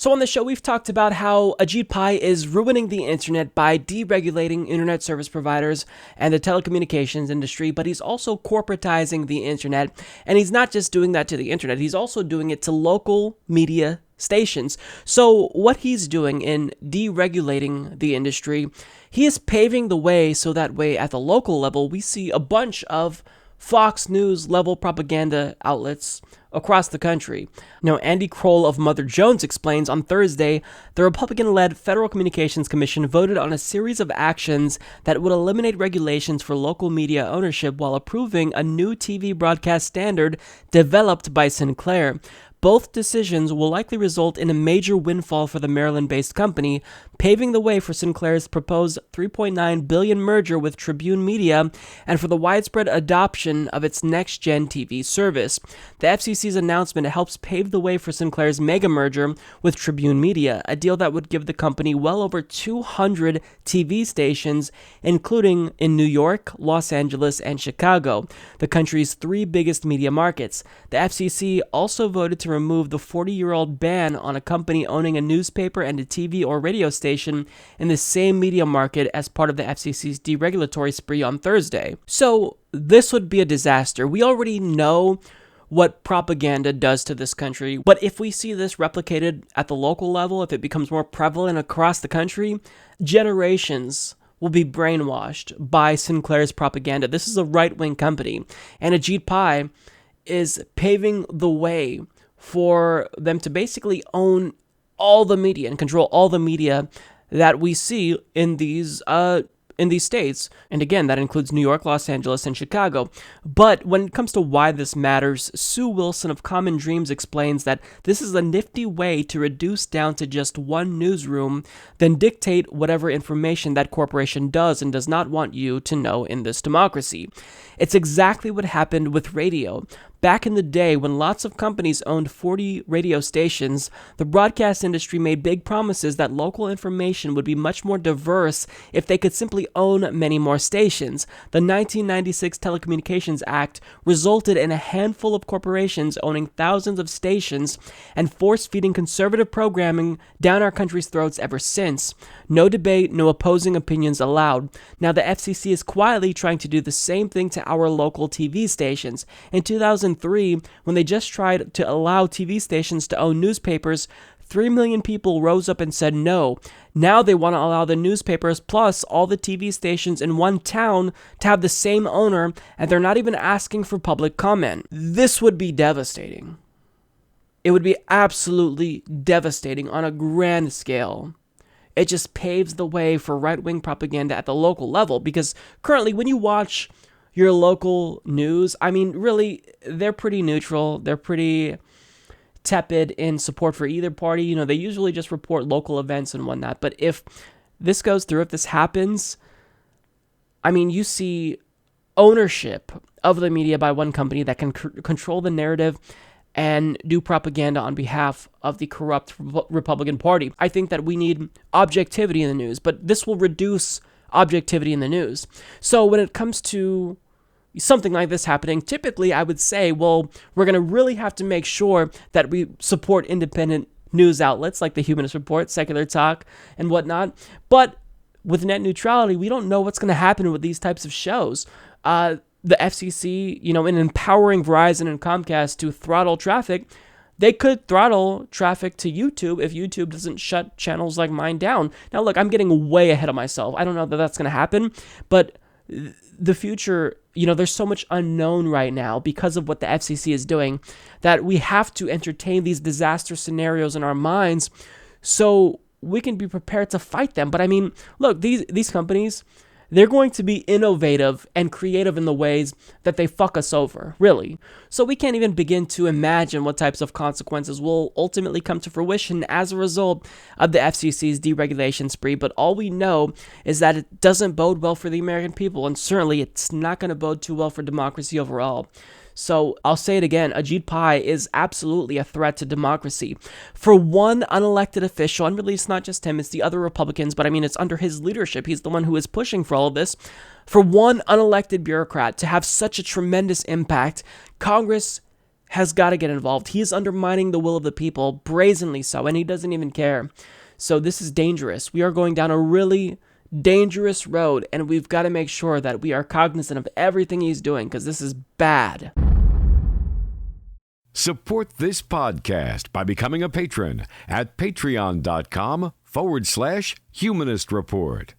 So on the show, we've talked about how Ajit Pai is ruining the internet by deregulating internet service providers and the telecommunications industry, but he's also corporatizing the internet. And he's not just doing that to the internet, he's also doing it to local media stations. So what he's doing in deregulating the industry, he is paving the way so that way at the local level, we see a bunch of Fox News level propaganda outlets across the country. Now, Andy Kroll of Mother Jones explains on Thursday, the Republican-led Federal Communications Commission voted on a series of actions that would eliminate regulations for local media ownership while approving a new TV broadcast standard developed by Sinclair. Both decisions will likely result in a major windfall for the Maryland-based company, paving the way for Sinclair's proposed $3.9 billion merger with Tribune Media and for the widespread adoption of its next-gen TV service. The FCC's announcement helps pave the way for Sinclair's mega merger with Tribune Media, a deal that would give the company well over 200 TV stations, including in New York, Los Angeles, and Chicago, the country's three biggest media markets. The FCC also voted to remove the 40-year-old ban on a company owning a newspaper and a TV or radio station in the same media market as part of the FCC's deregulatory spree on Thursday. So this would be a disaster. We already know what propaganda does to this country, but if we see this replicated at the local level, if it becomes more prevalent across the country, generations will be brainwashed by Sinclair's propaganda. This is a right-wing company, and Ajit Pai is paving the way for them to basically own all the media and control all the media that we see in these states. And again, that includes New York, Los Angeles, and Chicago. But when it comes to why this matters, Sue Wilson of Common Dreams explains that this is a nifty way to reduce down to just one newsroom, then dictate whatever information that corporation does and does not want you to know in this democracy. It's exactly what happened with radio. Back in the day, when lots of companies owned 40 radio stations, the broadcast industry made big promises that local information would be much more diverse if they could simply own many more stations. The 1996 Telecommunications Act resulted in a handful of corporations owning thousands of stations and force-feeding conservative programming down our country's throats ever since. No debate, no opposing opinions allowed. Now the FCC is quietly trying to do the same thing to our local TV stations. In 2003, when they just tried to allow TV stations to own newspapers, 3 million people rose up and said no. Now they want to allow the newspapers plus all the TV stations in one town to have the same owner, and they're not even asking for public comment. This would be devastating. It would be absolutely devastating on a grand scale. It just paves the way for right-wing propaganda at the local level, because currently when you watch your local news, I mean, really, they're pretty neutral. They're pretty tepid in support for either party. You know, they usually just report local events and whatnot. But if this goes through, if this happens, I mean, you see ownership of the media by one company that can control the narrative and do propaganda on behalf of the corrupt Republican Party. I think that we need objectivity in the news, but this will reduce objectivity in the news. So when it comes to something like this happening, typically I would say, well, we're going to really have to make sure that we support independent news outlets like the Humanist Report, Secular Talk, and whatnot. But with net neutrality, we don't know what's going to happen with these types of shows. The FCC, in empowering Verizon and Comcast to throttle traffic, they could throttle traffic to YouTube if YouTube doesn't shut channels like mine down. Now, look, I'm getting way ahead of myself. I don't know that that's going to happen, but the future, there's so much unknown right now because of what the FCC is doing that we have to entertain these disaster scenarios in our minds so we can be prepared to fight them. But I mean, look, these companies, they're going to be innovative and creative in the ways that they fuck us over, really. So we can't even begin to imagine what types of consequences will ultimately come to fruition as a result of the FCC's deregulation spree. But all we know is that it doesn't bode well for the American people, and certainly it's not going to bode too well for democracy overall. So I'll say it again, Ajit Pai is absolutely a threat to democracy. For one unelected official, and really it's not just him, it's the other Republicans, but I mean it's under his leadership, he's the one who is pushing for all of this. For one unelected bureaucrat to have such a tremendous impact, Congress has got to get involved. He is undermining the will of the people, brazenly so, and he doesn't even care. So this is dangerous. We are going down a really dangerous road, and we've got to make sure that we are cognizant of everything he's doing, because this is bad. Support this podcast by becoming a patron at patreon.com/Humanist Report.